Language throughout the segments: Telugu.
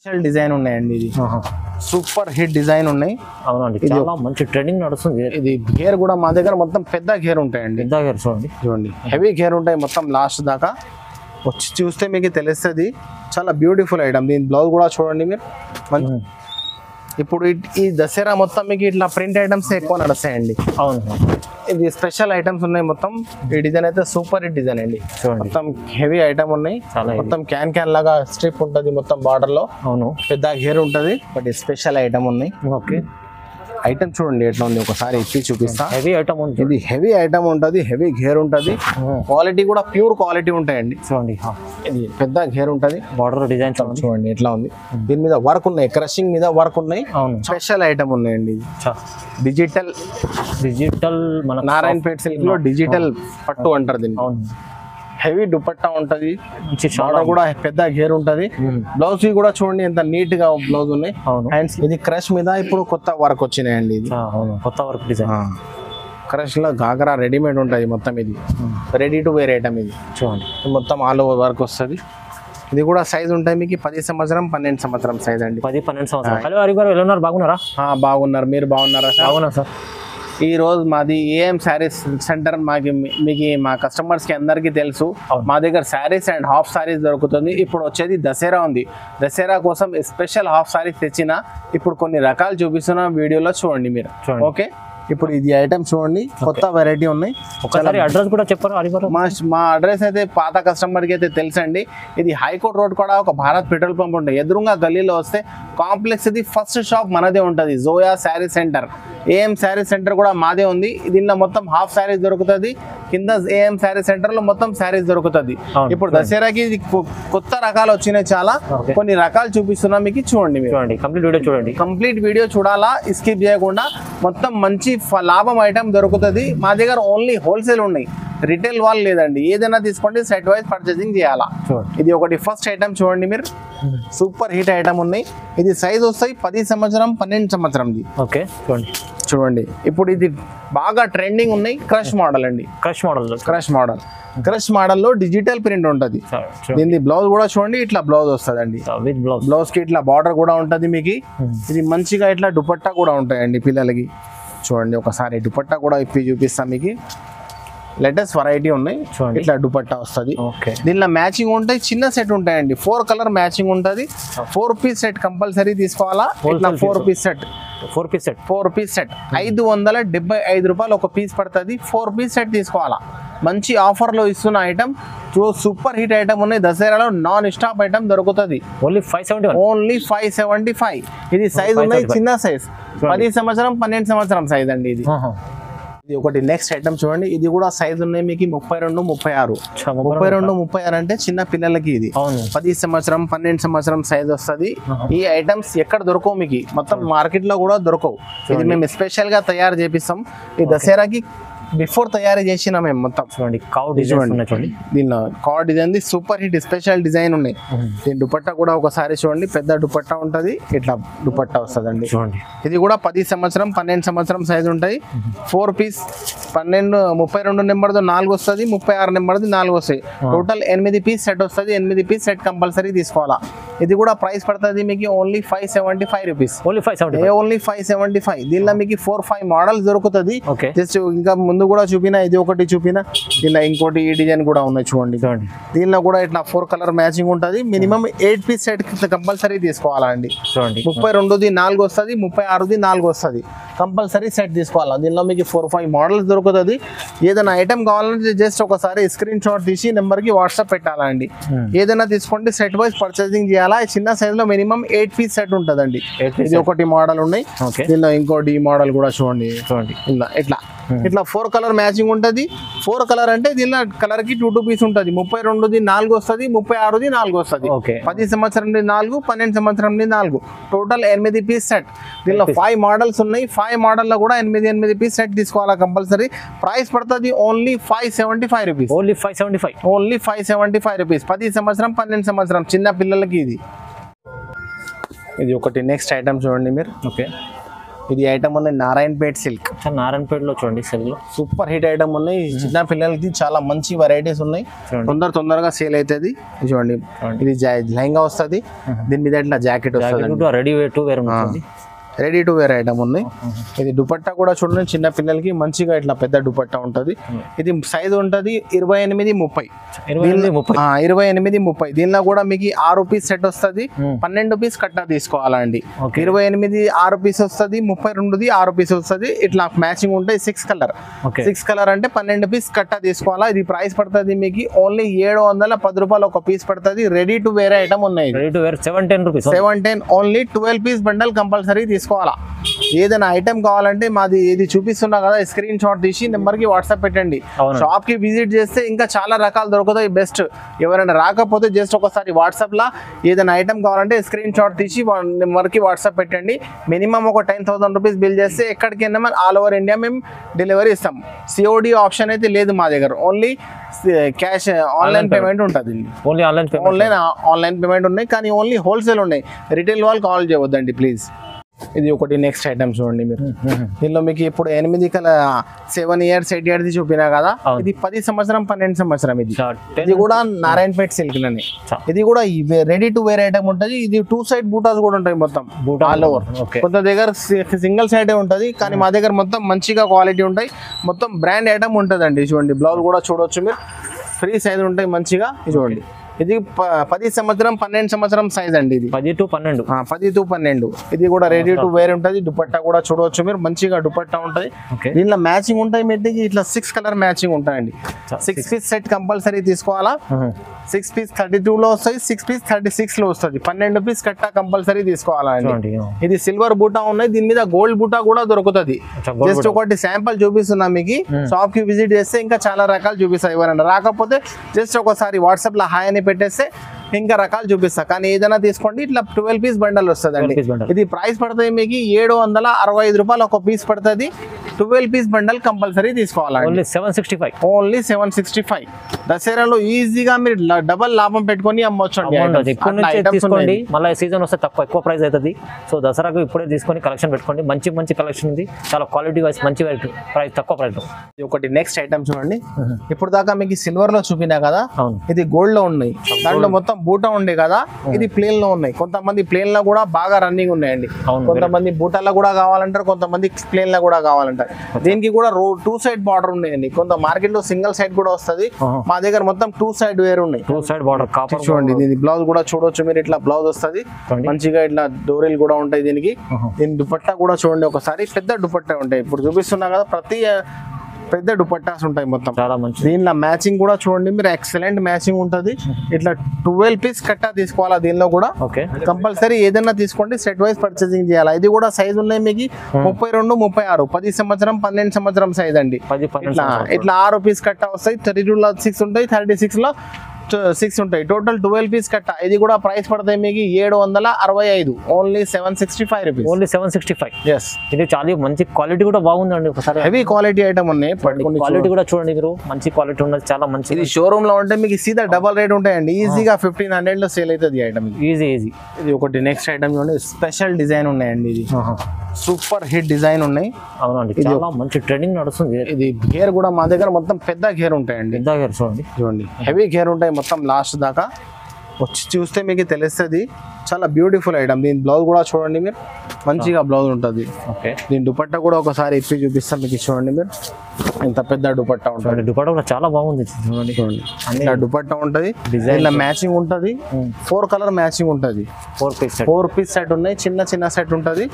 స్పెషల్ డిజైన్ ఉన్నాయండి. ఇది సూపర్ హిట్ డిజైన్ ఉన్నాయి. అవునండి, చాలా మంచి ట్రెండింగ్ నడుస్తుంది. ఇది గేర్ కూడా మా దగ్గర మొత్తం పెద్ద గేర్ ఉంటాయండి. పెద్ద గేర్ చూడండి, చూడండి హెవీ గేర్ ఉంటాయి మొత్తం లాస్ట్ దాకా. వచ్చి చూస్తే మీకు తెలుస్తుంది. చాలా బ్యూటిఫుల్ ఐటమ్. దీని బ్లౌజ్ కూడా చూడండి మీరు. ఇప్పుడు ఈ దసరా మొత్తం మీకు ఇట్లా ప్రింట్ ఐటమ్స్ ఎక్కువ నడుస్తాయండి. అవును, ఇది స్పెషల్ ఐటమ్స్ ఉన్నాయి మొత్తం. ఈ డిజైన్ అయితే సూపర్ హిట్ డిజైన్ అండి. మొత్తం హెవీ ఐటమ్ ఉన్నాయి. మొత్తం క్యాన్ లాగా స్ట్రిప్ ఉంటుంది మొత్తం బార్డర్ లో. అవును, పెద్ద గేర్ ఉంటది. బట్ స్పెషల్ ఐటమ్ ఉన్నాయి. ఓకే, ఐటమ్ చూడండి ఎట్లా ఉంది, ఒకసారి ఇప్పి చూపిస్తా. హెవీ ఐటమ్ ఉంది. ఇది హెవీ ఐటమ్ ఉంటది, హెవీ గేర్ ఉంటది. క్వాలిటీ కూడా ప్యూర్ క్వాలిటీ ఉంటాయండి. చూడండి, ఇది పెద్ద గేర్ ఉంటది. బార్డర్ డిజైన్ చూడండి ఎట్లా ఉంది. దీని మీద వర్క్ ఉన్నాయి, క్రషింగ్ మీద వర్క్ ఉన్నాయి. అవును, స్పెషల్ ఐటమ్ ఉన్నాయండి. డిజిటల్ మన నారాయణపేట సిల్క్ లో డిజిటల్ పట్టు అంటారు దీన్ని. అవును, హెవీ దుపట్టా ఉంటది. బార్డర్ కూడా పెద్ద గేర్ ఉంటది. బ్లౌజ్ కూడా చూడండి ఎంత నీట్ గా బ్లౌజ్ ఉన్నాయి. హ్యాండ్స్ ఇది క్రష్ మీద ఇప్పుడు కొత్త వర్క్ వచ్చినాయండి. ఇది కొత్త వర్క్ డిజైన్. క్రష్ లో గాగరా రెడీమేడ్ ఉంటది మొత్తం. ఇది రెడీ టు వేర్ ఐటమ్. ఇది చూడండి మొత్తం ఆల్ ఓవర్ వర్క్ వస్తుంది. ఇది కూడా సైజ్ ఉంటాయి మీకు 10 సంవత్సరం 12 సంవత్సరం సైజ్ అండి. 10-12 సంవత్సరం. హలో హరి గారు, ఎలా ఉన్నారు? బాగున్నారా? బాగున్నారు. మీరు బాగున్నారా? బాగున్నా సార్. ఈ రోజు మాది ఏఎం శారీస్ సెంటర్. మీకు మా కస్టమర్స్ కి అందరికీ తెలుసు. మా దగ్గర శారీస్ అండ్ హాఫ్ శారీస్ దొరుకుతుంది. ఇప్పుడు వచ్చేది దసరా ఉంది. దసరా కోసం స్పెషల్ హాఫ్ శారీస్ తెచ్చిన. ఇప్పుడు కొన్ని రకాలు చూపిస్తున్న వీడియోలో చూడండి మీరు. ఓకే, ఇప్పుడు ఇది ఐటమ్ చూడండి, కొత్త వెరైటీ ఉన్నాయి. ఒకసారి అడ్రస్ కూడా చెప్పారు హరి గారు. మా అడ్రస్ అయితే పాత కస్టమర్ కి అయితే తెలుసండి. ఇది హైకోర్ట్ రోడ్ కూడా ఒక భారత్ పెట్రోల్ పంప్ ఉంటుంది. ఎదురుగా గల్లీలో వస్తే కాంప్లెక్స్ ఇది ఫస్ట్ షాప్ మనదే ఉంటుంది. Zoya sari centre. AM sari centre కూడా మాదే ఉంది. దీనిలో మొత్తం హాఫ్ శారీస్ దొరుకుతుంది. కింద ఏఎం శారీ సెంటర్ లో మొత్తం శారీస్ దొరుకుతుంది. ఇప్పుడు దసరాకి కొత్త రకాలు వచ్చినాయి చాలా. కొన్ని రకాలు చూపిస్తున్నా మీకు. చూడండి, కంప్లీట్ వీడియో చూడండి. కంప్లీట్ వీడియో చూడాలా, స్కిప్ చేయకుండా. మొత్తం మంచి లాభం ఐటమ్ దొరుకుతుంది. మా దగ్గర ఓన్లీ హోల్సేల్ ఉన్నాయి, రిటైల్ వాళ్ళు లేదండి. ఏదైనా తీసుకోండి, సెట్ వైజ్ పర్చేసింగ్ చేయాలా. ఇది ఒకటి ఫస్ట్ ఐటమ్ చూడండి మీరు. సూపర్ హిట్ ఐటమ్ ఉన్నాయి. ఇది సైజ్ వస్తాయి 10 సంవత్సరం 12 సంవత్సరంది. ఓకే, చూడండి. ఇప్పుడు ఇది బాగా ట్రెండింగ్ ఉన్నాయి. క్రష్ మోడల్ అండి. క్రష్ మోడల్లో డిజిటల్ ప్రింట్ ఉంటుంది. దీని బ్లౌజ్ కూడా చూడండి, ఇట్లా బ్లౌజ్ వస్తుందండి. బ్లౌజ్ కి ఇట్లా బార్డర్ కూడా ఉంటుంది మీకు. ఇది మంచిగా ఇట్లా దుపట్టా కూడా ఉంటాయండి పిల్లలకి. చూడండి ఒకసారి దుపట్టా కూడా ఇప్పి చూపిస్తాం మీకు. లేటెస్ట్ వెరైటీ ఉన్నాయి. ఇట్లా దుపట్టా వస్తుంది. దీనిలో మ్యాచింగ్ ఉంటాయి. చిన్న సెట్ ఉంటాయండి. 4 కలర్ మ్యాచింగ్ ఉంటుంది. 4 పీస్ సెట్ కంపల్సరీ తీసుకోవాలా. ఇట్లా 4 పీస్ సెట్ 575 రూపాయలు ఒక పీస్ పడుతుంది. 4 పీస్ సెట్ తీసుకోవాలా. మంచి ఆఫర్ లో ఇస్తున్న ఐటమ్. సూపర్ హిట్ ఐటమ్ ఉన్నాయి. దసరాలో నాన్ స్టాప్ ఐటమ్ దొరుకుతుంది. ఓన్లీ 575. ఇది సైజ్ ఉన్నాయి, చిన్న సైజ్ 10 సంవత్సరం 12 సంవత్సరం సైజ్ అండి. ఇది ఒకటి నెక్స్ట్ ఐటమ్ చూడండి. ఇది కూడా సైజ్ ఉన్నాయి మీకు 32, 36. 32, 36 అంటే చిన్న పిల్లలకి. ఇది 10 సంవత్సరం 12 సంవత్సరం సైజ్ వస్తుంది. ఈ ఐటమ్స్ ఎక్కడ దొరకవు మీకు, మొత్తం మార్కెట్ లో కూడా దొరకవు. ఇది మేము స్పెషల్ గా తయారు చేపిస్తాం. ఈ దసరాకి బిఫోర్ తయారు చేసిన మేము మొత్తం. చూడండి, చూడండి దీనిలో కావ్ design super hit special design ఉన్నాయి. దీని దుపట్టా కూడా ఒకసారి చూడండి, పెద్ద దుపట్టా ఉంటది. ఇట్లా దుపట్టా వస్తుందండి. చూడండి, ఇది కూడా 10 సంవత్సరం 12 సంవత్సరం సైజ్ ఉంటాయి. 4 పీస్ 32 నెంబర్ది 4 వస్తుంది, 36 నెంబర్ది 4 వస్తాయి. టోటల్ 8 పీస్ సెట్ వస్తుంది. 8 పీస్ సెట్ కంపల్సరీ తీసుకోవాలా. ఇది కూడా ప్రైస్ పడుతుంది మీకు ఓన్లీ 575 రూపీస్. ఓన్లీ 575. దీనిలో మీకు 4-5 మోడల్స్ దొరుకుతుంది. జస్ట్ ఇంకా ముందు కూడా చూపినా, ఇది ఒకటి చూపినా, దీనిలో ఇంకోటి ఈ డిజైన్ కూడా ఉన్నాయి చూడండి. దీనిలో కూడా ఇట్లా 4 కలర్ మ్యాచింగ్ ఉంటుంది. మినిమం 8 పీస్ సెట్ కంపల్సరీ తీసుకోవాలండి. చూడండి, 32ది 4 వస్తుంది, 36ది 4 వస్తుంది. కంపల్సరీ సెట్ తీసుకోవాలి. దీనిలో మీకు 4-5 మోడల్స్ దొరుకుతుంది. ఏదైనా ఐటమ్ కావాలంటే జస్ట్ ఒకసారి స్క్రీన్ షాట్ తీసి నెంబర్ కి వాట్సాప్ పెట్టాలండి. ఏదైనా తీసుకోండి, సెట్ వైజ్ పర్చేసింగ్ చేయాలా. చిన్న సైజ్ లో మినిమం 8 పీస్ సెట్ ఉంటుందండి. ఇది ఒకటి మోడల్ ఉన్నాయి. దీనిలో ఇంకోటి మోడల్ కూడా చూడండి. ఇట్లా 4 కలర్ మ్యాచింగ్ ఉంటుంది. 4 కలర్ అంటే దీనిలో కలర్ కి 2 పీస్ ఉంటుంది. 32ది 4 వస్తుంది, 36ది 4 వస్తుంది. 10 సంవత్సరం 4, 12 సంవత్సరం 4. Total 8 piece set. దీనిలో 5 మోడల్స్ ఉన్నాయి. 5 మోడల్లో కూడా 8 పీస్ సెట్ తీసుకోవాలా కంపల్సరీ. ప్రైస్ పడుతుంది ఓన్లీ 575 రూపీస్. Only 575 rupees. 10 సంవత్సరం 12 సంవత్సరం చిన్న పిల్లలకి ఇది ఒకటి నెక్స్ట్ ఐటమ్ చూడండి మీరు. ఇది ఐటమ్ ఉన్నాయి నారాయణపేట్ సిల్క్, నారాయణపేటలో చూడండి సెల్లో సూపర్ హిట్ ఐటమ్ ఉన్నాయి. చిన్న పిల్లలకి చాలా మంచి వెరైటీస్ ఉన్నాయి, తొందరగా సేల్ అవుతుంది. చూడండి ఇది లెహంగా వస్తుంది, దీని మీద ఇట్లా జాకెట్ వస్తుంది, రెడీ టు వేర్ ఉంటుంది, రెడీ టు వేర్ ఐటమ్ ఉన్నాయి. ఇది దుపట్టా కూడా చూడండి చిన్న పిల్లలకి మంచిగా ఇట్లా పెద్ద దుపట్టా ఉంటుంది. ఇది సైజ్ ఉంటుంది 28-30, 28-30. దీనిలో కూడా మీకు 6 పీస్ సెట్ వస్తుంది, 12 పీస్ కట్టా తీసుకోవాలండి. 28 6 పీస్ వస్తుంది, 32ది 6 పీస్ వస్తుంది. ఇట్లా మ్యాచింగ్ ఉంటాయి. 6 కలర్ అంటే 12 పీస్ కట్టా తీసుకోవాలా. ఇది ప్రైస్ పడుతుంది మీకు ఓన్లీ 710 రూపాయలు ఒక పీస్ పడుతుంది. రెడీ టు వేర్ ఐటమ్ ఉన్నాయి, 710 ఓన్లీ. 12 పీస్ బండల్ కంపల్సరీ తీసుకోవాలా. ఏదైనా ఐటమ్ కావాలంటే మాది ఏది చూపిస్తున్నా కదా స్క్రీన్ షాట్ తీసి నెంబర్కి వాట్సాప్ పెట్టండి. షాప్ కి విజిట్ చేస్తే ఇంకా చాలా రకాలు దొరుకుతాయి. బెస్ట్ ఎవరైనా రాకపోతే జస్ట్ ఒకసారి వాట్సాప్ లా ఏదైనా ఐటమ్ కావాలంటే స్క్రీన్ షాట్ తీసి నెంబర్కి వాట్సాప్ పెట్టండి. మినిమం ఒక 10,000 రూపీస్ బిల్ చేస్తే ఎక్కడికైనా ఆల్ ఓవర్ ఇండియా మేము డెలివరీ ఇస్తాం. సిఓడి ఆప్షన్ అయితే లేదు మా దగ్గర, ఓన్లీ క్యాష్ ఆన్లైన్ పేమెంట్ ఉంటుంది. ఆన్లైన్ పేమెంట్ ఉన్నాయి, కానీ ఓన్లీ హోల్సేల్ ఉన్నాయి. రిటైల్ వాళ్ళు కాల్ చేయవద్దండి ప్లీజ్. ఇది ఒకటి నెక్స్ట్ ఐటమ్ చూడండి మీరు. దీనిలో మీకు ఇప్పుడు 7 years 8 years చూపినా కదా, ఇది 10 సంవత్సరం 12 సంవత్సరం. ఇది కూడా నారాయణపేట్ సిల్క్ లోనే. ఇది కూడా రెడీ టు వేర్ ఐటమ్ ఉంటుంది. ఇది 2 side బూటాస్ కూడా ఉంటాయి, మొత్తం ఆల్ ఓవర్. కొంత దగ్గర సింగిల్ సైడ్ ఉంటుంది, కానీ మా దగ్గర మొత్తం మంచిగా క్వాలిటీ ఉంటాయి. మొత్తం బ్రాండ్ ఐటమ్ ఉంటుంది అండి. చూడండి బ్లౌజ్ కూడా చూడవచ్చు మీరు, ఫ్రీ సైజ్ ఉంటాయి మంచిగా. చూడండి ఇది 10 సంవత్సరం 12 సంవత్సరం సైజ్ అండి. ఇది 10 to 12. ఇది కూడా రెడీ టు వేర్ ఉంటుంది. దుపట్టా కూడా చూడవచ్చు మీరు, మంచిగా దుపట్టా ఉంటుంది. దీనిలో మ్యాచింగ్ ఉంటాయి మెట్టికి, ఇట్లా 6 కలర్ మ్యాచింగ్ ఉంటాయండి. 6 పీస్ సెట్ కంపల్సరీ తీసుకోవాలా. 6 పీస్ 32 లో వస్తాయి, 6 పీస్ 36 లో వస్తుంది. 12 పీస్ కట్టా కంపల్సరీ తీసుకోవాలా అండి. ఇది సిల్వర్ బూటా ఉన్నాయి, దీని మీద గోల్డ్ బూటా కూడా దొరుకుతుంది. జస్ట్ ఒకటి శాంపుల్ చూపిస్తున్నా మీకు. షాప్ కి విజిట్ చేస్తే ఇంకా చాలా రకాలు చూపిస్తాయి. ఎవరైనా రాకపోతే జస్ట్ ఒకసారి వాట్సాప్ లో హాయ్ అని పెట్టేస్తే ఇంకా రకాలు చూపిస్తా. కానీ ఏదైనా తీసుకోండి, ఇట్లా 12 పీస్ బండల్ వస్తుంది అండి. ఇది ప్రైస్ పడుతుంది మీకు 765 రూపాయలు ఒక పీస్ పడుతుంది. 12 పీస్ బండల్ కంపల్సరీ తీసుకోవాలి. ఓన్లీ 765. దసరాలో ఈజీగా మీరు డబల్ లాభం పెట్టుకొని అమ్మొచ్చు. తీసుకోండి, మళ్ళీ సీజన్ వస్తే ఎక్కువ ప్రైస్ అవుతుంది. సో దసరాకు ఇప్పుడే తీసుకొని కలెక్షన్ పెట్టుకోండి. మంచి కలెక్షన్ ఉంది, చాలా క్వాలిటీ వైస్ మంచి ప్రైస్, తక్కువ ప్రైస్. ఒకటి నెక్స్ట్ ఐటమ్ చూడండి. ఇప్పుడు దాకా మీకు సిల్వర్ లో చూపినా కదా, ఇది గోల్డ్ లో ఉన్నాయి. దాంట్లో మొత్తం బూటా ఉండే కదా, ఇది ప్లేన్ లో ఉన్నాయి. కొంతమంది ప్లేన్ లో కూడా బాగా రన్నింగ్ ఉన్నాయండి. కొంతమంది బూటాల్లో కూడా కావాలంటారు, కొంతమంది ప్లేన్ లో కూడా కావాలంటారు. దీనికి కూడా 2 side బార్డర్ ఉన్నాయండి. కొంత మార్కెట్ లో సింగిల్ సైడ్ కూడా వస్తుంది, మా దగ్గర మొత్తం 2 side వేర్ ఉన్నాయి. 2 side బార్డర్ కాపర్. చూడండి దీని బ్లౌజ్ కూడా చూడొచ్చు మీరు, ఇట్లా బ్లౌజ్ వస్తుంది మంచిగా. ఇట్లా డోరీలు కూడా ఉంటాయి దీనికి. దీని దుపట్టా కూడా చూడండి ఒకసారి, పెద్ద దుపట్టా ఉంటాయి. ఇప్పుడు చూపిస్తున్నా కదా, ప్రతి పెద్ద దుపట్టాస్ ఉంటాయి మొత్తం, చాలా మంచి. దీనిలో మ్యాచింగ్ కూడా చూడండి మీరు, ఎక్సలెంట్ మ్యాచింగ్ ఉంటుంది. ఇట్లా 12 పీస్ కట్టా తీసుకోవాలా. దీనిలో కూడా కంపల్సరీ ఏదైనా తీసుకోండి, సెట్ వైజ్ పర్చేసింగ్ చేయాలి. ఇది కూడా సైజ్ ఉన్నాయి మీకు 32, 36, 10 సంవత్సరం 12 సంవత్సరం సైజ్ అండి. ఇట్లా 6 పీస్ కట్టా వస్తాయి. 32లో 6 ఉంటాయి, 36లో 6 ఉంటాయి. టోటల్ 12 పీస్ కట్టా. ఇది కూడా ప్రైస్ పడతాయి మీకు 765, ఓన్లీ 765 రూపీస్. ఓన్లీ 765. yes. ఇది చాలా మంచి క్వాలిటీ కూడా బాగుందండి. ఒకసారి హెవీ క్వాలిటీ ఐటమ్ ఉన్నాయి. క్వాలిటీ కూడా చూడండి మీరు, మంచి క్వాలిటీ ఉన్నది, చాలా మంచి. ఇది షోరూమ్ లో ఉంటే మీకు సీదా డబల్ రేట్ ఉంటాయండి. ఈజీగా 1500 లో సేల్ అవుతుంది ఈ ఐటమ్. ఈజీ. ఇది ఒకటి నెక్స్ట్ ఐటమ్ చూడండి, స్పెషల్ డిజైన్ ఉన్నాయండి. ఇది సూపర్ హిట్ డిజైన్ ఉన్నాయి. అవునండి, చాలా మంచి ట్రెండింగ్ నడుస్తుంది. ఇది గేర్ కూడా మా దగ్గర మొత్తం పెద్ద గేర్ ఉంటాయండి. పెద్ద గేర్ చూడండి, హెవీ గేర్ ఉంటాయి మొత్తం లాస్ట్ దాకా. వచ్చి చూస్తే మీకు తెలుస్తుంది. చాలా బ్యూటిఫుల్ ఐటమ్. దీని బ్లౌజ్ కూడా చూడండి మీరు, మంచిగా బ్లౌజ్ ఉంటుంది. దీని దుపట్టా కూడా ఒకసారి ఇప్పి చూపిస్తాం మీకు. చూడండి మీరు, ఇంత పెద్ద దుపట్టా ఉంటుంది. దుపట్టా కూడా చాలా బాగుంది. చూడండి ఇలా దుపట్టా ఉంటుంది, ఇలా మ్యాచింగ్ ఉంటుంది. 4 కలర్ మ్యాచింగ్ ఉంటుంది. 4 పీస్ సెట్ ఉన్నాయి, చిన్న సెట్ ఉంటుంది.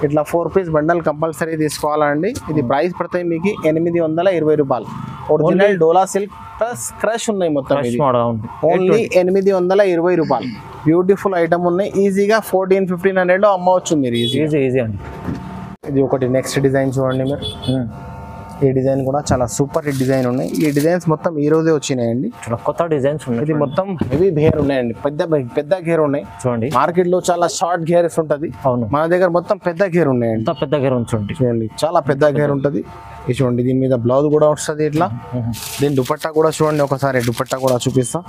ఇట్లా 4 పీస్ బండల్ కంపల్సరీ తీసుకోవాలండి. ఇది ప్రైస్ పడతాయి మీకు 820 రూపాయలు. ఒరిజినల్ డోలా సిల్క్ ప్లస్ క్రష్ ఉన్నాయి మొత్తం. ఓన్లీ 820 రూపాయలు. బ్యూటిఫుల్ ఐటమ్ ఉన్నాయి. ఈజీగా 1400-1500 లో అమ్మవచ్చు మీరు. ఈజీ అండి. ఇది ఒకటి నెక్స్ట్ డిజైన్ చూడండి మీరు. ఈ డిజైన్ కూడా చాలా సూపర్ హిట్ డిజైన్ ఉన్నాయి. ఈ డిజైన్స్ మొత్తం ఈ రోజే వచ్చినాయండి, కొత్త డిజైన్స్ ఉన్నాయి. ఇది మొత్తం హెవీ గేర్ ఉన్నాయండి, పెద్ద గేర్ ఉన్నాయి. చూడండి మార్కెట్ లో చాలా షార్ట్ గేర్స్ ఉంటది, మన దగ్గర మొత్తం పెద్ద గేర్ ఉన్నాయండి. పెద్ద గేర్ చూడండి, చాలా పెద్ద గేర్ ఉంటది. ఇది చూడండి, దీని మీద బ్లౌజ్ కూడా వస్తుంది ఇట్లా. దీని దుపట్టా కూడా చూడండి, ఒకసారి దుపట్టా కూడా చూపిస్తా.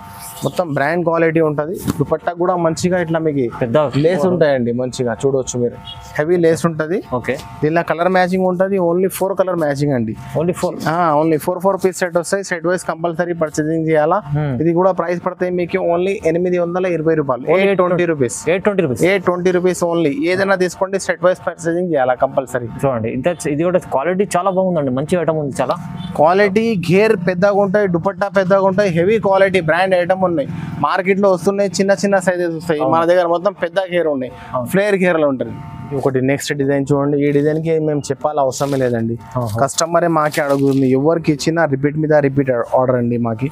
మొత్తం బ్రాండ్ క్వాలిటీ ఉంటుంది. దుపట్టా కూడా మంచిగా ఇట్లా మీకు పెద్ద లేస్ ఉంటాయండి, మంచిగా చూడవచ్చు మీరు. హెవీ లేస్ ఉంటుంది. ఓకే, దీనిలో కలర్ మ్యాచింగ్ ఉంటుంది. ఓన్లీ 4 కలర్ మ్యాచింగ్ అండి. ఓన్లీ 4 ఓన్లీ 4 పీస్ సెట్ వస్తాయి. సెట్ వైస్ కంపల్సరీ పర్చేసింగ్ చేయాలా. ఇది కూడా ప్రైస్ పడతాయి మీకు ఓన్లీ 820 రూపాయలు, 820 రూపీస్, 820 రూపీస్ ఓన్లీ. ఏదైనా తీసుకోండి, సెట్ వైస్ పర్చేసింగ్ చేయాలా కంపల్సరీ. చూడండి ఇది కూడా క్వాలిటీ చాలా బాగుందండి, మంచి ఐటమ్ ఉంది. చాలా క్వాలిటీ, గేర్ పెద్దగా ఉంటాయి, దుపట్టా పెద్దగా ఉంటాయి, హెవీ క్వాలిటీ బ్రాండ్ ఐటమ్ ఉన్నాయి. మార్కెట్ లో వస్తున్నాయి చిన్న చిన్న సైజెస్ వస్తాయి, మన దగ్గర మొత్తం పెద్ద గేర్ ఉన్నాయి, ఫ్లేర్ గేర్లు ఉంటుంది. ఒకటి నెక్స్ట్ డిజైన్ చూడండి. ఈ డిజైన్ కి మేము చెప్పాలి అవసరమే లేదండి, కస్టమరే మాకే అడుగుతుంది. ఎవరికి ఇచ్చినా రిపీట్ మీద రిపీట్ ఆర్డర్ అండి మాకి.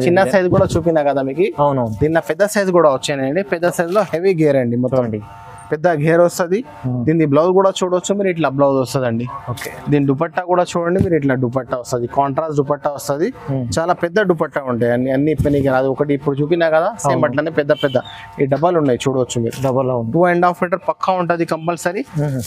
చిన్న సైజ్ కూడా చూపినా కదా మీకు. దీనిలో పెద్ద సైజ్ కూడా వచ్చాయండి. పెద్ద సైజ్ లో హెవీ గేర్ అండి, మొత్తం పెద్ద గేర్ వస్తుంది. దీని బ్లౌజ్ కూడా చూడవచ్చు మీరు, ఇట్లా బ్లౌజ్ వస్తుంది అండి. దీని దుపట్టా కూడా చూడండి మీరు, ఇట్లా దుపట్టా వస్తుంది, కాంట్రాస్ట్ దుపట్టా వస్తుంది. చాలా పెద్ద దుపట్టా ఉంటాయి అన్ని పెనికి రాదు. ఒకటి ఇప్పుడు చూపినా కదా, సేమ్ అట్లనే పెద్ద పెద్ద ఈ డబ్బాలు ఉన్నాయి చూడవచ్చు మీరు. 2.5 మీటర్ పక్కా ఉంటుంది కంపల్సరీ.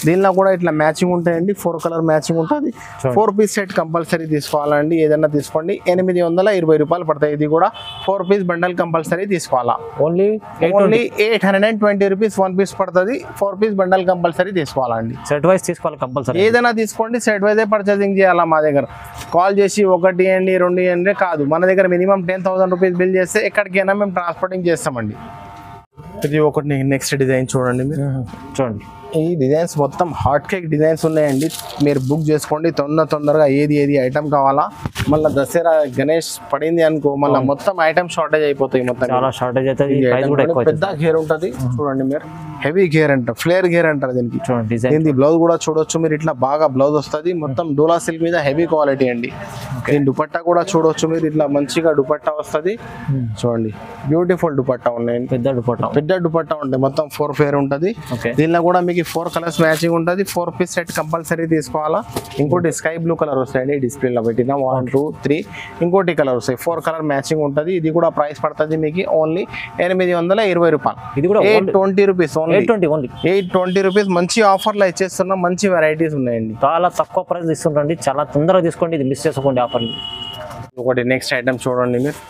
దీనిలో కూడా ఇట్లా మ్యాచింగ్ ఉంటాయండి, 4 కలర్ మ్యాచింగ్ ఉంటుంది. 4 పీస్ సెట్ కంపల్సరీ తీసుకోవాలండి. ఏదైనా తీసుకోండి, 820 రూపాయలు పడతాయి. ఇది కూడా 4 పీస్ బండల్ కంపల్సరీ తీసుకోవాలా. ఓన్లీ 820 రూపీస్ 1 పీస్ పడుతుంది. 4 పీస్ బండల్ కంపల్సరీ తీసుకోవాలండి. సెట్ వైస్ తీసుకోవాలి కంపల్సరీ. ఏదైనా తీసుకోండి, సెట్ వైజే పర్చేసింగ్ చేయాలా. మా దగ్గర కాల్ చేసి 1 ఇవ్వండి 2 ఇవ్వండి కాదు, మన దగ్గర మినిమం 10,000 రూపీస్ బిల్ చేస్తే ఎక్కడికైనా మేము ట్రాన్స్పోర్టింగ్ చేస్తామండి. ఇది ఒకటి నెక్స్ట్ డిజైన్ చూడండి మీరు. చూడండి, ఈ డిజైన్స్ మొత్తం హాట్ కేక్ డిజైన్స్ ఉన్నాయండి. మీరు బుక్ చేసుకోండి తొందరగా. ఏది ఐటమ్ కావాలా. మళ్ళీ దసరా గణేష్ పడింది అనుకో, మళ్ళీ మొత్తం ఐటమ్ షార్టేజ్ అయిపోతాయి. మొత్తం చాలా షార్టేజ్ అవుతుంది. పెద్ద గేర్ ఉంటుంది చూడండి మీరు, హెవీ గేర్ అంటారు, ఫ్లేర్ గేర్ అంటారు దీనికి. దీని బ్లౌజ్ కూడా చూడొచ్చు మీరు, ఇట్లా బాగా బ్లౌజ్ వస్తుంది. మొత్తం డోలా సిల్క్ మీద హెవీ క్వాలిటీ అండి. దీని దుపట్టా కూడా చూడొచ్చు మీరు, ఇట్లా మంచిగా దుపట్టా వస్తుంది. చూడండి, బ్యూటిఫుల్ దుపట్టా ఉన్నాయండి. పెద్ద దుపట్టా ఉంటాయి, మొత్తం 4 ఫేర్ ఉంటుంది. దీనిలో కూడా మీకు 4 కలర్స్ మ్యాచింగ్ ఉంటుంది. 4 పీస్ సెట్ కంపల్సరీ తీసుకోవాలా. ఇంకోటి స్కై బ్లూ కలర్ వస్తాయండి, డిస్ప్లేలో పెట్టిన 1, 2, 3. ఇంకోటి కలర్ వస్తాయి, 4 కలర్ మ్యాచింగ్ ఉంటుంది. ఇది కూడా ప్రైస్ పడుతుంది మీకు ఓన్లీ 820 రూపాయలు. ఇది కూడా 820 రూపీస్ ఓన్లీ, 820 రూపీస్. మంచి ఆఫర్లో ఇచ్చేస్తున్నాం, మంచి వెరైటీస్ ఉన్నాయండి. చాలా తక్కువ ప్రైస్ ఇస్తుండండి, చాలా తొందరగా తీసుకోండి. ఇది మిస్ చేసుకోండి ఆఫర్. ఒకటి నెక్స్ట్ ఐటమ్ చూడండి మీరు.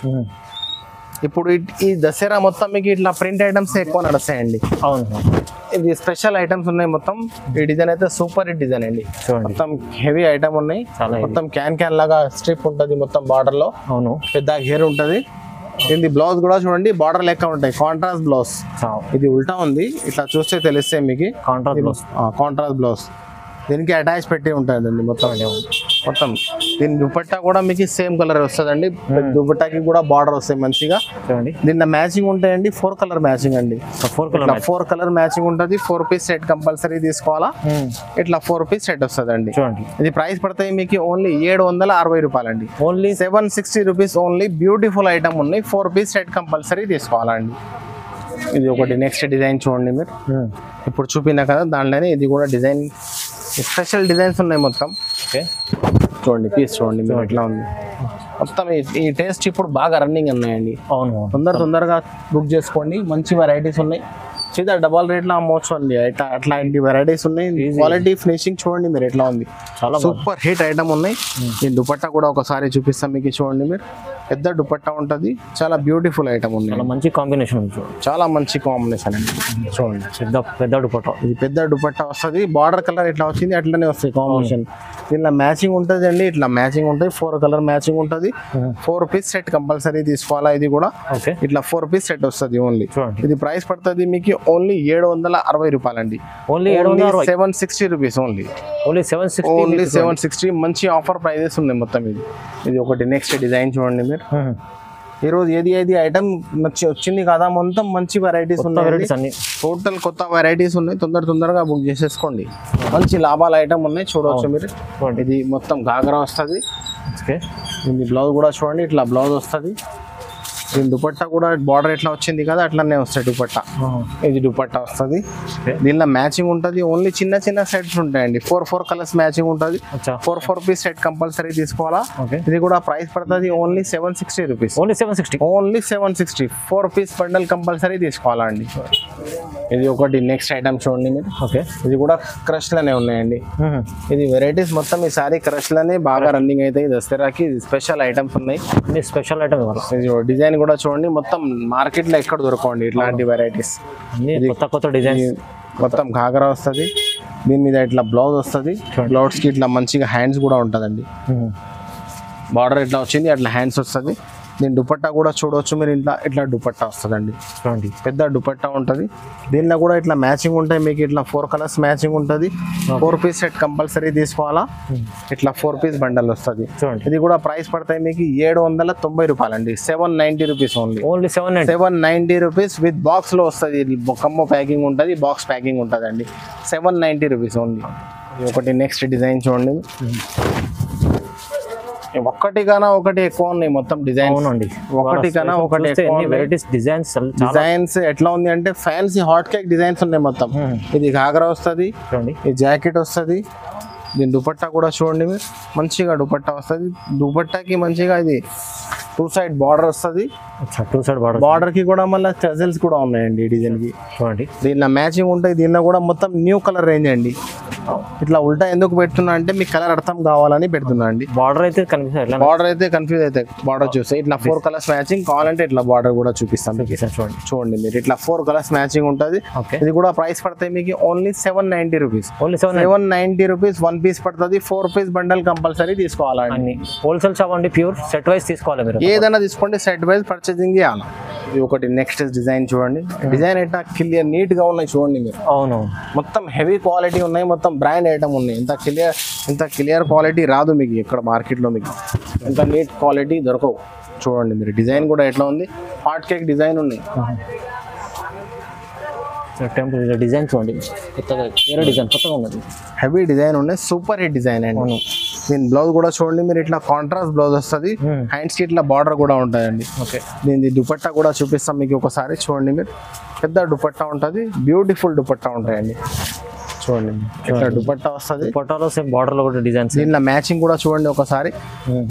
ఇప్పుడు ఈ దసరా మొత్తం మీకు ఇట్లా ప్రింట్ ఐటమ్స్ ఎక్కువ నడుస్తాయండి. అవును, ఇది స్పెషల్ ఐటమ్స్ ఉన్నాయి మొత్తం. ఈ డిజైన్ అయితే సూపర్ హిట్ డిజైన్ అండి. మొత్తం హెవీ ఐటమ్ ఉన్నాయి. మొత్తం క్యాన్ లాగా స్ట్రిప్ ఉంటుంది మొత్తం బార్డర్ లో. అవును, పెద్ద గేర్ ఉంటుంది. దీని బ్లౌజ్ కూడా చూడండి, బార్డర్ లెక్క ఉంటాయి, కాంట్రాస్ట్ బ్లౌజ్. ఇది ఉల్టా ఉంది, ఇట్లా చూస్తే తెలిస్తే మీకు కాంట్రాస్ట్ బ్లౌజ్. దీనికి అటాచ్ పెట్టి ఉంటుందండి మొత్తం. దీని దుపట్టా కూడా మీకు సేమ్ కలర్ వస్తుందండి. దుపట్టాకి కూడా బార్డర్ వస్తాయి మంచిగా. దీనిలో మ్యాచింగ్ ఉంటాయండి, 4 కలర్ మ్యాచింగ్ అండి. 4 కలర్ మ్యాచింగ్ ఉంటుంది. 4 పీస్ సెట్ కంపల్సరీ తీసుకోవాలా. ఇట్లా 4 పీస్ సెట్ వస్తుందండి. ఇది ప్రైస్ పడతాయి మీకు ఓన్లీ 760 రూపాయలు అండి. Only 760 rupees only. Beautiful item ఉన్నాయి. 4 పీస్ సెట్ కంపల్సరీ తీసుకోవాలండి. ఇది ఒకటి నెక్స్ట్ డిజైన్ చూడండి మీరు. ఇప్పుడు చూపినా కదా దాంట్లోనే ఇది కూడా డిజైన్, స్పెషల్ డిజైన్స్ ఉన్నాయి మొత్తం. చూడండి, పీస్ చూడండి మీరు ఎట్లా ఉంది. మొత్తం ఈ టేస్ట్ ఇప్పుడు బాగా రన్నింగ్ ఉన్నాయండి. అవును, తొందరగా బుక్ చేసుకోండి. మంచి వెరైటీస్ ఉన్నాయి. సీదా డబల్ రేట్లో అమ్మవచ్చు అండి. అట్లాంటి వెరైటీస్ ఉన్నాయి. క్వాలిటీ ఫినిషింగ్ చూడండి మీరు ఎట్లా ఉంది. చాలా సూపర్ హిట్ ఐటమ్ ఉన్నాయి. ఈ దుపట్టా కూడా ఒకసారి చూపిస్తాం మీకు. చూడండి మీరు, పెద్ద దుపట్టా ఉంటుంది. చాలా బ్యూటిఫుల్ ఐటమ్ ఉంది. చాలా మంచి కాంబినేషన్, చాలా మంచి కాంబినేషన్ అండి. చూడండి, పెద్ద దుపట్టా. ఇది పెద్ద దుపట్టా వస్తుంది. బార్డర్ కలర్ ఎట్లా వచ్చింది అట్లనే వస్తాయి కాంబినేషన్. దీనిలో మ్యాచింగ్ ఉంటుంది అండి, ఇట్లా మ్యాచింగ్ ఉంటుంది. 4 కలర్ మ్యాచింగ్ ఉంటుంది. 4 పీస్ సెట్ కంపల్సరీ తీసుకోవాలా. ఇది కూడా ఇట్లా 4 పీస్ సెట్ వస్తుంది ఓన్లీ. ఇది ప్రైస్ పడుతుంది మీకు ఓన్లీ 760 రూపాయలు అండి. Only 760 rupees only. ఓన్లీ 760. మంచి ఆఫర్ ప్రైజెస్ ఉన్నాయి మొత్తం. ఇది ఒకటి నెక్స్ట్ డిజైన్ చూడండి మీరు. ఈరోజు ఏది ఐటమ్ వచ్చింది కదా, మొత్తం మంచి వెరైటీస్ ఉన్నాయి. టోటల్ కొత్త వెరైటీస్ ఉన్నాయి. తొందరగా బుక్ చేసేసుకోండి. మంచి లాభాల ఐటమ్ ఉన్నాయి చూడవచ్చు మీరు. ఇది మొత్తం గాగరా వస్తుంది. ఇది బ్లౌజ్ కూడా చూడండి, ఇట్లా బ్లౌజ్ వస్తుంది. దీని దుపట్టా కూడా బార్డర్ ఎట్లా వచ్చింది కదా అట్లనే వస్తాయి దుపట్టా. ఇది దుపట్టా వస్తుంది. దీనిలో మ్యాచింగ్ ఉంటుంది. ఓన్లీ చిన్న సెట్స్ ఉంటాయండి. 4 కలర్స్ మ్యాచింగ్ ఉంటుంది. 4 పీస్ సెట్ కంపల్సరీ తీసుకోవాలా. ఇది కూడా ప్రైస్ పడుతుంది only 760 rupees. Only 760. 4 piece bundle compulsory తీసుకోవాలా అండి. ఇది ఒకటి నెక్స్ట్ ఐటమ్ చూడండి మీరు. ఓకే, ఇది కూడా క్రష్ లోనే ఉన్నాయండి. ఇది వెరైటీస్ మొత్తం ఈసారి క్రష్ లోనే బాగా రన్నింగ్ అవుతాయి దసరాకి. స్పెషల్ ఐటమ్స్ ఉన్నాయి, స్పెషల్ ఐటమ్ ఇవ్వాలి. ఇది డిజైన్ కూడా చూడంండి, మొత్తం మార్కెట్ లో ఎక్కడ దొరకండి ఇట్లాంటి వెరైటీస్. కొత్త కొత్త డిజైన్, మొత్తం ఘాగరా వస్తుంది, దీని మీద ఇట్లా బ్లౌజ్ వస్తుంది. బ్లౌజ్ కి ఇట్లా మంచిగా హ్యాండ్స్ కూడా ఉంటుందండి. బార్డర్ ఇట్లా వచ్చింది, అట్లా హ్యాండ్స్ వస్తుంది. దీని దుపట్టా కూడా చూడవచ్చు మీరు. ఇట్లా దుపట్టా వస్తుందండి, చూడండి పెద్ద దుపట్టా ఉంటుంది. దీనిలో కూడా ఇట్లా మ్యాచింగ్ ఉంటాయి మీకు. ఇట్లా 4 కలర్స్ మ్యాచింగ్ ఉంటుంది. 4 పీస్ సెట్ కంపల్సరీ తీసుకోవాలా. ఇట్లా 4 పీస్ బండల్ వస్తుంది. ఇది కూడా ప్రైస్ పడతాయి మీకు 790 రూపాయలండి. 790 rupees only. 790 rupees with box లో వస్తుంది. కమ్మో ప్యాకింగ్ ఉంటుంది, బాక్స్ ప్యాకింగ్ ఉంటుంది అండి. 790 రూపీస్ ఓన్లీ. ఒకటి నెక్స్ట్ డిజైన్ చూడండి. ఒకటి కన్నా ఒకటి ఎక్కువ ఉన్నాయి మొత్తం డిజైన్స్. ఒకటి కన్నా ఒకటి డిజైన్స్ ఎట్లా ఉంది అంటే ఫ్యాన్సీ హాట్ కేక్ డిజైన్స్ ఉన్నాయి మొత్తం. ఇది ఘాగరా వస్తుంది, ఇది జాకెట్ వస్తుంది. దీని దుపట్టా కూడా చూడండి మీరు, మంచిగా దుపట్టా వస్తుంది. దుపట్టాకి మంచిగా ఇది 2 సైడ్ బార్డర్ వస్తుంది. 2 సైడ్ బార్డర్ కి కూడా మళ్ళీ టజల్స్ కూడా ఉన్నాయండి ఈ డిజైన్ కి. చూడండి దీనిలో మ్యాచింగ్ ఉంటాయి. దీనిలో కూడా మొత్తం న్యూ కలర్ రేంజ్ అండి. ఇట్లా ఉల్టా ఎందుకు పెడుతున్నా అంటే మీకు కలర్ అర్థం కావాలని పెడుతున్నా అండి. బార్డర్ అయితే కన్ఫ్యూజ్ అయితే బార్డర్ చూస్తే ఇట్లా 4 కలర్స్ మ్యాచింగ్ కావాలంటే ఇట్లా బార్డర్ కూడా చూపిస్తాం. చూడండి మీరు, ఇట్లా 4 కలర్స్ మ్యాచింగ్ ఉంటుంది. ఇది కూడా ప్రైస్ పడతాయి మీకు ఓన్లీ 790 రూపీస్. 790 రూపీస్ 1 పీస్ పడుతుంది. 4 పీస్ బండల్ కంపల్సరీ తీసుకోవాలండి. హోల్సేల్ షాప్ అండి, ప్యూర్ సెట్ వైస్ తీసుకోవాలి మీరు. ఏదైనా తీసుకోండి, సెట్ వైజ్ పర్చేసింగ్ చేయాలి. ఇది ఒకటి నెక్స్ట్ డిజైన్ చూడండి. డిజైన్ ఎట్లా క్లియర్ నీట్ గా ఉన్నాయి చూడండి మీరు. అవును, మొత్తం హెవీ క్వాలిటీ ఉన్నాయి, మొత్తం బ్రాండ్ ఐటమ్ ఉన్నాయి. ఇంత క్లియర్ క్వాలిటీ రాదు మీకు ఇక్కడ మార్కెట్లో. మీకు ఇంత నీట్ క్వాలిటీ దొరకవు. చూడండి మీరు, డిజైన్ కూడా ఎట్లా ఉంది, హాట్ కేక్ డిజైన్ ఉన్నాయి. డిజైన్ చూడండి, కొత్తగా డిజైన్ కొత్తగా ఉన్నది, హెవీ డిజైన్ ఉన్నాయి. సూపర్ హిట్ డిజైన్ అండి. దీని బ్లౌజ్ కూడా చూడండి మీరు, ఇట్లా కాంట్రాస్ట్ బ్లౌజ్ వస్తుంది. హ్యాండ్స్ కి ఇట్లా బార్డర్ కూడా ఉంటాయండి. ఓకే, దీని దుపట్టా కూడా చూపిస్తాం మీకు ఒకసారి. చూడండి మీరు, పెద్ద దుపట్టా ఉంటుంది, బ్యూటిఫుల్ దుపట్టా ఉంటాయండి. చూడండి ఇట్లా దుపట్టా వస్తుంది. దుపట్టాలో సేమ్ బార్డర్ లో కూడా డిజైన్స్. దీనిలో మ్యాచింగ్ కూడా చూడండి ఒకసారి.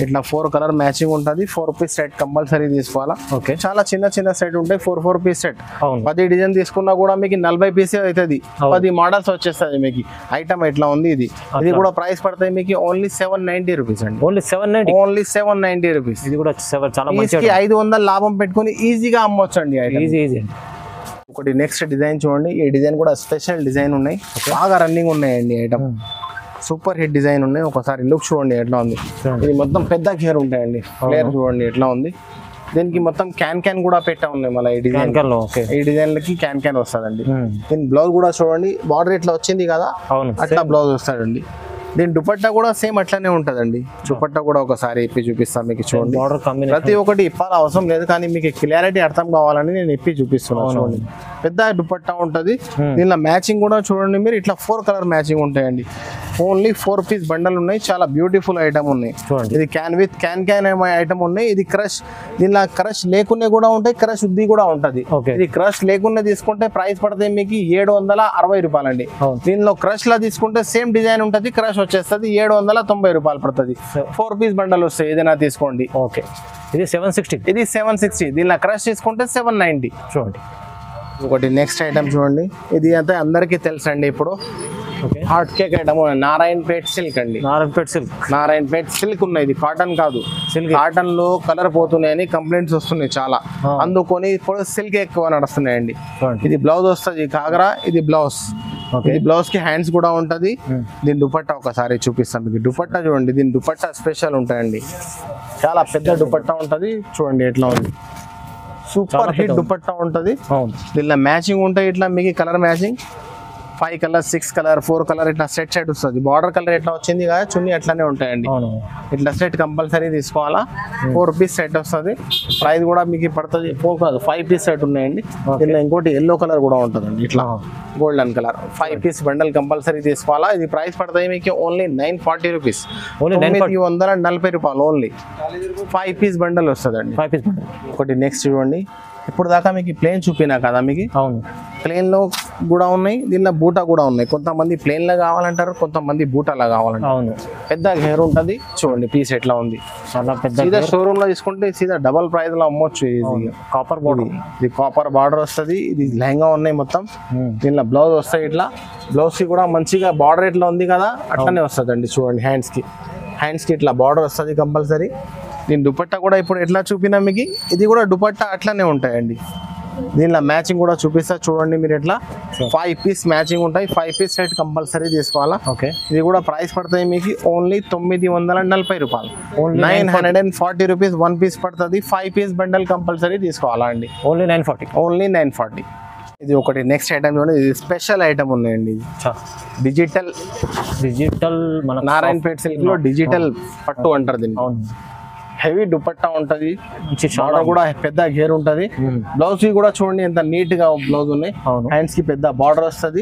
ఇట్లా 4 కలర్ మ్యాచింగ్ ఉంటుంది. 4 పీస్ సెట్ కంపల్సరీ తీసుకోవాలా. ఓకే, చాలా చిన్న సెట్ ఉంటాయి. 4 పీస్ సెట్. 10 డిజైన్ తీసుకున్నా కూడా మీకు 40 పీసే అవుతుంది. 10 మోడల్స్ వచ్చేస్తుంది మీకు. ఐటమ్ ఎట్లా ఉంది ఇది. ఇది కూడా ప్రైస్ పడతాయి మీకు ఓన్లీ 790 రూపీస్ అండి. Only 790 rupees. ఇది కూడా చాలా మంచి. 500 లాభం పెట్టుకుని ఈజీగా అమ్మొచ్చు అండి. ఈజీ. ఒకటి నెక్స్ట్ డిజైన్ చూడండి. ఈ డిజైన్ కూడా స్పెషల్ డిజైన్ ఉన్నాయి, బాగా రన్నింగ్ ఉన్నాయండి ఐటమ్. సూపర్ హిట్ డిజైన్ ఉన్నాయి. ఒకసారి లుక్ చూడండి ఎట్లా ఉంది. ఇది మొత్తం పెద్ద గేర్ ఉంటాయండి. ఫ్లేర్ చూడండి ఎట్లా ఉంది. దీనికి మొత్తం క్యాన్ కూడా పెట్టా ఉన్నాయి మళ్ళీ. ఈ డిజైన్ లకి క్యాన్ వస్తుందండి. దీని బ్లౌజ్ కూడా చూడండి, బార్డర్ ఇట్లా వచ్చింది కదా, అట్లా బ్లౌజ్ వస్తాడండి. దీని దుపట్టా కూడా సేమ్ అట్లానే ఉంటదండి. దుపట్టా కూడా ఒకసారి ఇప్పి చూపిస్తాను మీకు. చూడండి, ప్రతి ఒక్కటి ఇప్పాల అవసరం లేదు, కానీ మీకు క్లారిటీ అర్థం కావాలని నేను ఇప్పి చూపిస్తున్నాను. చూడండి, పెద్ద దుపట్టా ఉంటది. దీనిలో మ్యాచింగ్ కూడా చూడండి మీరు, ఇట్లా 4 కలర్ మ్యాచింగ్ ఉంటాయండి. ఓన్లీ 4 పీస్ బండల్ ఉన్నాయి. చాలా బ్యూటిఫుల్ ఐటమ్ ఉన్నాయి. ఇది క్యాన్ విత్ క్యాన్ ఐటమ్ ఉన్నాయి. ఇది క్రష్, దీనిలో క్రష్ లేకునే కూడా ఉంటాయి, క్రష్ ఉద్ది కూడా ఉంటది. ఇది క్రష్ లేకునే తీసుకుంటే ప్రైస్ పడతాయి మీకు 760 రూపాయలండి. దీనిలో క్రష్ లా తీసుకుంటే సేమ్ డిజైన్ ఉంటది, క్రష్ వచ్చేస్తుంది 790 రూపాయలు పడుతుంది. 4 పీస్ బండల్ వస్తాయి, ఏదైనా తీసుకోండి. ఓకే, ఇది 760. దీనిలో క్రష్ తీసుకుంటే 790. చూడండి, ఒకటి నెక్స్ట్ ఐటమ్ చూడండి. ఇది అయితే అందరికీ తెలుసు అండి. ఇప్పుడు hot cake item Narayanpet silk అండి. నారాయణపేట్ సిల్క్ ఉన్నాయి. ఇది కాటన్ కాదు. కాటన్ లో కలర్ పోతున్నాయని కంప్లైంట్స్ వస్తున్నాయి చాలా, అందుకొని ఇప్పుడు సిల్క్ ఎక్కువ నడుస్తున్నాయండి. ఇది బ్లౌజ్ వస్తుంది కాగరా, ఇది బ్లౌజ్. ఇది బ్లౌజ్ కి హ్యాండ్స్ కూడా ఉంటది. దీని దుపట్టా ఒకసారి చూపిస్తాం మీకు. దుపట్టా చూడండి, దీని దుపట్టా స్పెషల్ ఉంటాయండి. చాలా పెద్ద దుపట్టా ఉంటది. చూడండి ఎట్లా ఉంది, సూపర్ హిట్ దుపట్టా ఉంటది. దీనిలో మ్యాచింగ్ ఉంటాయి. ఇట్లా మీకు colour matching 5 colour, 6 colour, 4 colour ఇట్లా సెట్ వస్తుంది. బార్డర్ కలర్ ఎట్లా వచ్చింది కదా, చున్నీ అట్లానే ఉంటాయండి. ఇట్లా సెట్ కంపల్సరీ తీసుకోవాలా. 4 పీస్ సెట్ వస్తుంది. ప్రైస్ కూడా మీకు పడుతుంది 4 కాదు 5 పీస్ సెట్ ఉన్నాయండి. దీనిలో ఇంకోటి ఎల్లో కలర్ కూడా ఉంటుందండి, ఇట్లా golden colour. 5 piece bundle compulsory తీసుకోవాలా. ఇది ప్రైస్ పడుతుంది మీకు ఓన్లీ 940 రూపీస్. 940 రూపాయలు ఓన్లీ. 5 పీస్ బండల్ వస్తుందండి. ఒకటి నెక్స్ట్ చూడండి, ఇప్పుడు దాకా మీకు ప్లేన్ చూపినా కదా మీకు, అవును ప్లేన్లో కూడా ఉన్నాయి, దీనిలో బూటా కూడా ఉన్నాయి. కొంతమంది ప్లేన్లో కావాలంటారు, కొంతమంది బూటాలో కావాలంటారు. అవును పెద్ద గేర్ ఉంటుంది చూడండి, పీస్ ఎట్లా ఉంది. చాలా పెద్ద సీదా షోరూమ్ లో తీసుకుంటే సీదా డబల్ ప్రైస్ లో అమ్మొచ్చు ఈజీగా. కాపర్ బోర్డర్, ఇది కాపర్ బార్డర్ వస్తుంది. ఇది లెహంగా ఉన్నాయి మొత్తం. దీనిలో బ్లౌజ్ వస్తాయి ఇట్లా. బ్లౌజ్ కి కూడా మంచిగా బార్డర్ ఎట్లా ఉంది కదా అట్లానే వస్తుందండి. చూడండి హ్యాండ్స్ కి ఇట్లా బార్డర్ వస్తుంది కంపల్సరీ. దీని దుపట్టా కూడా ఇప్పుడు ఎట్లా చూపినా మీకు, ఇది కూడా దుపట్టా అట్లానే ఉంటాయండి. దీనిలో మ్యాచింగ్ కూడా చూపిస్తా చూడండి మీరు. ఎట్లా 5 పీస్ మ్యాచింగ్ ఉంటాయి. 5 పీస్ సెట్ కంపల్సరీ తీసుకోవాలా. ఓకే ఇది కూడా ప్రైస్ పడుతుంది మీకు ఓన్లీ 940 రూపాయలు, 940 రూపీస్ 1 పీస్ పడుతుంది. 5 పీస్ బండల్ కంపల్సరీ తీసుకోవాలా అండి. ఓన్లీ 940. ఓన్లీ 940. ఇది ఒకటి నెక్స్ట్ ఐటమ్ చూడండి, ఇది స్పెషల్ ఐటమ్ ఉన్నాయండి. ఇది డిజిటల్ మన నారాయణపేట సిల్క్ లో డిజిటల్ పట్టు అంటారు దీన్ని. అవును హెవీ దుపట్టా ఉంటది, మంచి బార్డర్ కూడా పెద్ద గేర్ ఉంటది. బ్లౌజ్ కి కూడా చూడండి ఎంత నీట్ గా బ్లౌజ్ ఉన్నాయి. అవును హ్యాండ్స్ కి పెద్ద బార్డర్ వస్తుంది.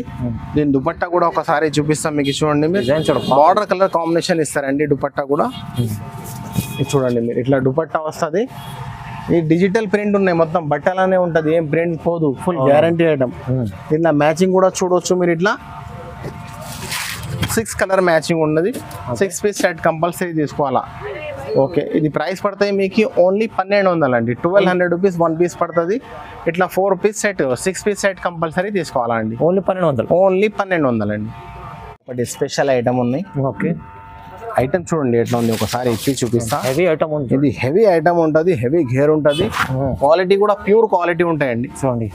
దీని దుపట్టా కూడా ఒకసారి చూపిస్తాం మీకు. చూడండి మీరు, బార్డర్ కలర్ కాంబినేషన్ ఇస్తారండి దుపట్టా కూడా. ఇది చూడండి మీరు, ఇట్లా దుపట్టా వస్తుంది. ఈ డిజిటల్ ప్రింట్ ఉన్నాయి మొత్తం, బట్టలానే ఉంటది, ఏం ప్రింట్ పోదు, ఫుల్ గ్యారంటీ ఐటమ్. దీనిలో మ్యాచింగ్ కూడా చూడవచ్చు మీరు. ఇట్లా 6 కలర్ మ్యాచింగ్ ఉన్నది. 6 పీస్ సెట్ కంపల్సరీ తీసుకోవాలా. ఓకే, ఇది ప్రైస్ పడతాయి మీకు ఓన్లీ 1200 అండి. 1200 రూపీస్ 1 పీస్ పడుతుంది. ఇట్లా 4 piece set, 6 piece set compulsory తీసుకోవాలా అండి. ఓన్లీ 1200. ఓన్లీ 1200 అండి. ఒకటి స్పెషల్ ఐటమ్ ఉన్నాయి. ఓకే, ఐటమ్ చూడండి ఎట్లా ఉంది, ఒకసారి ఇచ్చి చూపిస్తా. హెవీ ఐటమ్ ఉంది. ఇది హెవీ ఐటమ్ ఉంటుంది, హెవీ గేర్ ఉంటుంది. క్వాలిటీ కూడా ప్యూర్ క్వాలిటీ ఉంటాయండి. చూడండి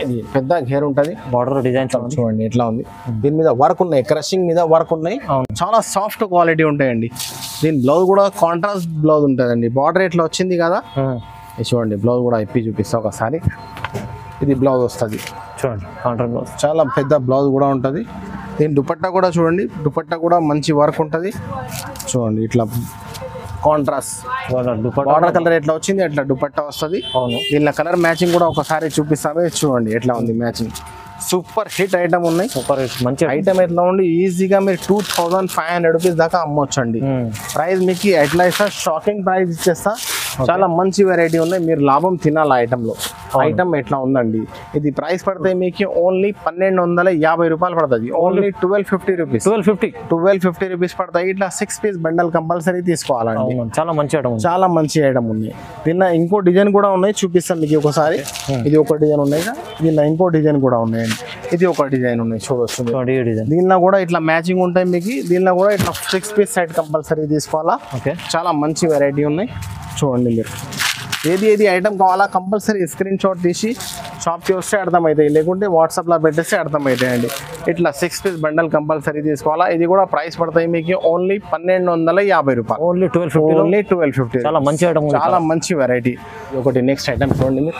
ఇది పెద్ద గేర్ ఉంటుంది. బార్డర్ డిజైన్ చూడండి ఎట్లా ఉంది. దీని మీద వర్క్ ఉన్నాయి, క్రషింగ్ మీద వర్క్ ఉన్నాయి. చాలా సాఫ్ట్ క్వాలిటీ ఉంటాయండి. దీని బ్లౌజ్ కూడా కాంట్రాస్ట్ బ్లౌజ్ ఉంటుందండి. బార్డర్ ఎట్లా వచ్చింది కదా, చూడండి బ్లౌజ్ కూడా ఇప్పి చూపిస్తా ఒకసారి. ఇది బ్లౌజ్ వస్తుంది చూడండి, కాంట్రాస్ట్ బ్లౌజ్, చాలా పెద్ద బ్లౌజ్ కూడా ఉంటుంది. దీని దుపట్టా కూడా చూడండి, దుపట్టా కూడా మంచి వర్క్ ఉంటుంది. చూడండి ఇట్లా కాంట్రాస్ట్ బార్డర్ కలర్ ఎట్లా వచ్చింది అట్లా దుపట్టా వస్తుంది. అవును, దీనిలో కలర్ మ్యాచింగ్ కూడా ఒకసారి చూపిస్తామే. చూడండి ఎట్లా ఉంది మ్యాచింగ్. సూపర్ హిట్ ఐటమ్ ఉన్నాయి. సూపర్ హిట్ మంచి ఐటమ్ ఎట్లా ఉండి ఈజీగా మీరు 2500 రూపీస్ దాకా అమ్మొచ్చండి. ప్రైస్ మీకు ఎట్లా ఇస్తా, షాకింగ్ ప్రైస్ ఇచ్చేస్తా. చాలా మంచి వెరైటీ ఉన్నాయి, మీరు లాభం తినాలి ఐటమ్ లో. ఐటమ్ ఎట్లా ఉందండి, ఇది ప్రైస్ పడతాయి మీకు ఓన్లీ 1250 రూపాయలు పడుతుంది. ఓన్లీ 1250 రూపీస్, 1250 రూపీస్ పడతాయి. ఇట్లా 6 పీస్ బండల్ కంపల్సరీ తీసుకోవాలండి. చాలా మంచి ఐటమ్, చాలా మంచి ఐటమ్ ఉన్నాయి. దీనిలో ఇంకో డిజైన్ కూడా ఉన్నాయి, చూపిస్తాను మీకు ఒకసారి. ఇది ఒక డిజైన్ ఉన్నాయి, దీనిలో ఇంకో డిజైన్ కూడా ఉన్నాయండి. ఇది ఒక డిజైన్ ఉన్నాయి చూడవచ్చు. దీనిలో కూడా ఇట్లా మ్యాచింగ్ ఉంటాయి మీకు. దీనిలో కూడా ఇట్లా 6 పీస్ సెట్ కంపల్సరీ తీసుకోవాలా. చాలా మంచి వెరైటీ ఉన్నాయి. చూడండి మీరు, ఏది ఐటమ్ కావాలా కంపల్సరీ స్క్రీన్ షాట్ తీసి షాప్కి వస్తే అర్థమవుతాయి, లేకుంటే వాట్సాప్లో పెట్టేస్తే అర్థమవుతాయండి. ఇట్లా 6 పీస్ బండల్ కంపల్సరీ తీసుకోవాలా. ఇది కూడా ప్రైస్ పడతాయి మీకు ఓన్లీ 1250 రూపాయలు. ఓన్లీ 1250. ఓన్లీ 1250. చాలా మంచి ఐటమ్, చాలా మంచి వెరైటీ. ఒకటి నెక్స్ట్ ఐటమ్ చూడండి మీరు.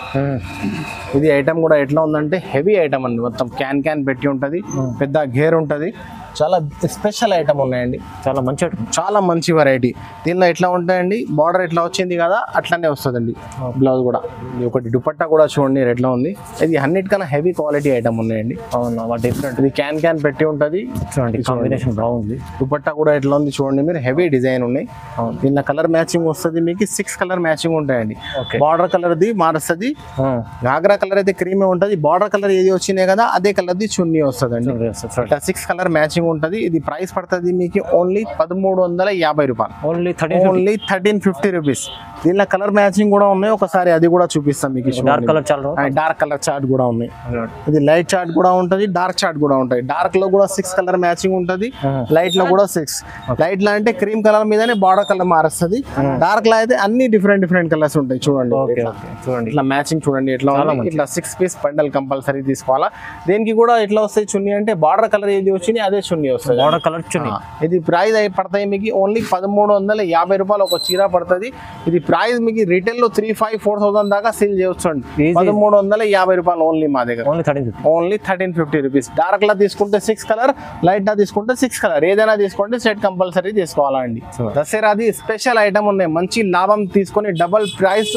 ఇది ఐటమ్ కూడా ఎట్లా ఉందంటే హెవీ ఐటమ్ అండి. మొత్తం క్యాన్ పెట్టి ఉంటుంది, పెద్ద గేర్ ఉంటుంది. చాలా స్పెషల్ ఐటమ్ ఉన్నాయండి. చాలా మంచి ఐటమ్, చాలా మంచి వెరైటీ. దీనిలో ఎట్లా ఉంటాయండి, బార్డర్ ఎట్లా వచ్చింది కదా అట్లానే వస్తుందండి బ్లౌజ్ కూడా. ఒకటి దుపట్టా కూడా చూడండి ఎట్లా ఉంది. ఇది అన్నిటికన్నా హెవీ క్వాలిటీ ఐటమ్ ఉన్నాయండి. అవును, డిఫరెంట్. ఇది క్యాన్ పెట్టి ఉంటుంది. చూడండి కాంబినేషన్ బాగుంది. దుపట్టా కూడా ఎట్లా ఉంది చూడండి మీరు, హెవీ డిజైన్ ఉన్నాయి. దీనిలో కలర్ మ్యాచింగ్ వస్తుంది మీకు. 6 కలర్ మ్యాచింగ్ ఉంటాయండి. బార్డర్ కలర్ది మారుస్తుంది. గాగ్రా కలర్ అయితే క్రీమే ఉంటుంది. బార్డర్ కలర్ ఏది వచ్చినాయి కదా అదే కలర్ది చున్నీ వస్తుందండి. 6 కలర్ మ్యాచింగ్ ఉంటది. ఇది ప్రైస్ పడుతుంది మీకు ఓన్లీ 1350 రూపాయలు. Only 1350 rupees. దీనిలో కలర్ మ్యాచింగ్ కూడా ఉన్నాయి, ఒకసారి అది కూడా చూపిస్తాం మీకు. Dark colour dark colour chart కూడా ఉన్నాయి. ఇది లైట్ చార్ట్ కూడా ఉంటది, డార్క్ చార్ట్ కూడా ఉంటాయి. డార్క్ లో కూడా 6 కలర్ మ్యాచింగ్ ఉంటది, లైట్ లో కూడా 6. లైట్ లో అంటే క్రీమ్ కలర్ మీదనే బార్డర్ కలర్ మారుస్తుంది. డార్క్ లో అయితే అన్ని డిఫరెంట్ కలర్స్ ఉంటాయి. చూడండి చూడండి ఇట్లా మ్యాచింగ్ చూడండి ఎట్లా ఉంది. ఇట్లా 6 పీస్ బండల్ కంపల్సరీ తీసుకోవాలా. దీనికి కూడా ఎట్లా వస్తాయి చున్నీ అంటే బార్డర్ కలర్ ఏది వచ్చింది అదే చున్నీ వస్తుంది. బార్డర్ కలర్ చున్నీ. ఇది ప్రైస్ పడతాయి మీకు ఓన్లీ 1350 రూపాయలు ఒక చీర పడుతుంది. ఇది ప్రైస్ మీకు రిటైల్ లో 3500-4000 దాకా సేల్ చేయొచ్చు అండి. 1350 రూపాయలు ఓన్లీ మా దగ్గర. Only 1350 rupees. డార్క్ లా తీసుకుంటే 6 కలర్, లైట్ లా తీసుకుంటే 6 కలర్. ఏదైనా తీసుకుంటే సెట్ కంపల్సరీ తీసుకోవాలండి. దసరాది స్పెషల్ ఐటమ్ ఉన్నాయి, మంచి లాభం తీసుకొని డబల్ ప్రైస్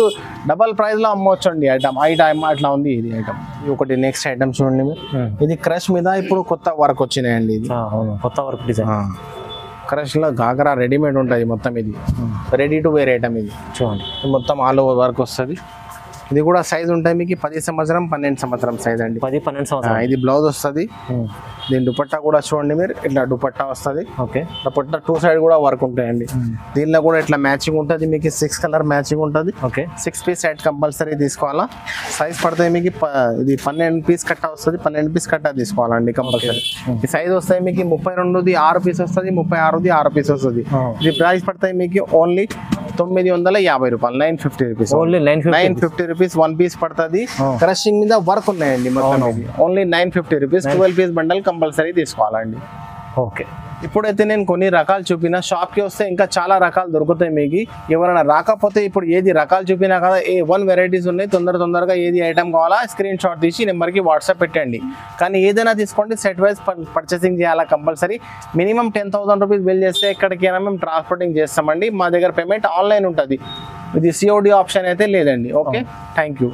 లో అమ్మవచ్చు అండి. ఐటమ్ అట్లా ఉంది ఇది ఐటమ్. ఒకటి నెక్స్ట్ ఐటమ్ చూడండి మీరు. ఇది క్రష్ మీద ఇప్పుడు కొత్త వర్క్ వచ్చినాయండి. ఇది కొత్త వర్క్ డిజైన్. క్రష్ లో గాగరా రెడీమేడ్ ఉంటుంది మొత్తం. ఇది రెడీ టు వేర్ ఐటమ్. ఇది చూడండి మొత్తం ఆల్ ఓవర్ వర్క్ వస్తుంది. ఇది కూడా సైజ్ ఉంటాయి మీకు 10 సంవత్సరం 12 సంవత్సరం సైజ్ అండి. 10-12 సంవత్సరాలు. ఇది బ్లౌజ్ వస్తుంది. దీని దుపట్టా కూడా చూడండి మీరు, ఇట్లా దుపట్టా వస్తుంది. ఓకే. దుపట్టా 2 సైడ్ కూడా వర్క్ ఉంటాయండి. దీనిలో కూడా ఇట్లా మ్యాచింగ్ ఉంటుంది మీకు, 6 కలర్ మ్యాచింగ్ ఉంటుంది. ఓకే. 6 పీస్ సెట్ కంపల్సరీ తీసుకోవాలా. సైజ్ పడతాయి మీకు ఇది 12 పీస్ కట్ట వస్తుంది, 12 పీస్ కట్ట తీసుకోవాలండి కంపల్సరీ. ఈ సైజ్ వస్తాయి మీకు 32ది 6 పీస్ వస్తుంది, 36ది 6 పీస్ వస్తుంది. ఇది ప్రైస్ పడతాయి మీకు ఓన్లీ 950 రూపాయలు, 950 రూపీస్. ఓన్లీ 950 రూపీస్ 1 పీస్ పడుతుంది. క్రషింగ్ మీద వర్క్ ఉన్నాయండి మొత్తం. Only 950 rupees. 12 piece bundle compulsory తీసుకోవాలండి. ఓకే. ఇప్పుడైతే నేను కొన్ని రకాలు చూపిన, షాప్కి వస్తే ఇంకా చాలా రకాలు దొరుకుతాయి మీకు. ఎవరైనా రాకపోతే ఇప్పుడు ఏది రకాలు చూపినా కదా, 1 వెరైటీస్ ఉన్నాయి, తొందరగా ఏది ఐటమ్ కావాలా స్క్రీన్ షాట్ తీసి నెంబర్కి వాట్సాప్ పెట్టండి. కానీ ఏదైనా తీసుకోండి, సెట్ వైజ్ పర్చేసింగ్ చేయాలా కంపల్సరీ. మినిమం 10,000 రూపీస్ బిల్ చేస్తే ఎక్కడికైనా మేము ట్రాన్స్పోర్టింగ్ చేస్తామండి. మా దగ్గర పేమెంట్ ఆన్లైన్ ఉంటుంది, ఇది COD ఆప్షన్ అయితే లేదండి. Okay, thank you.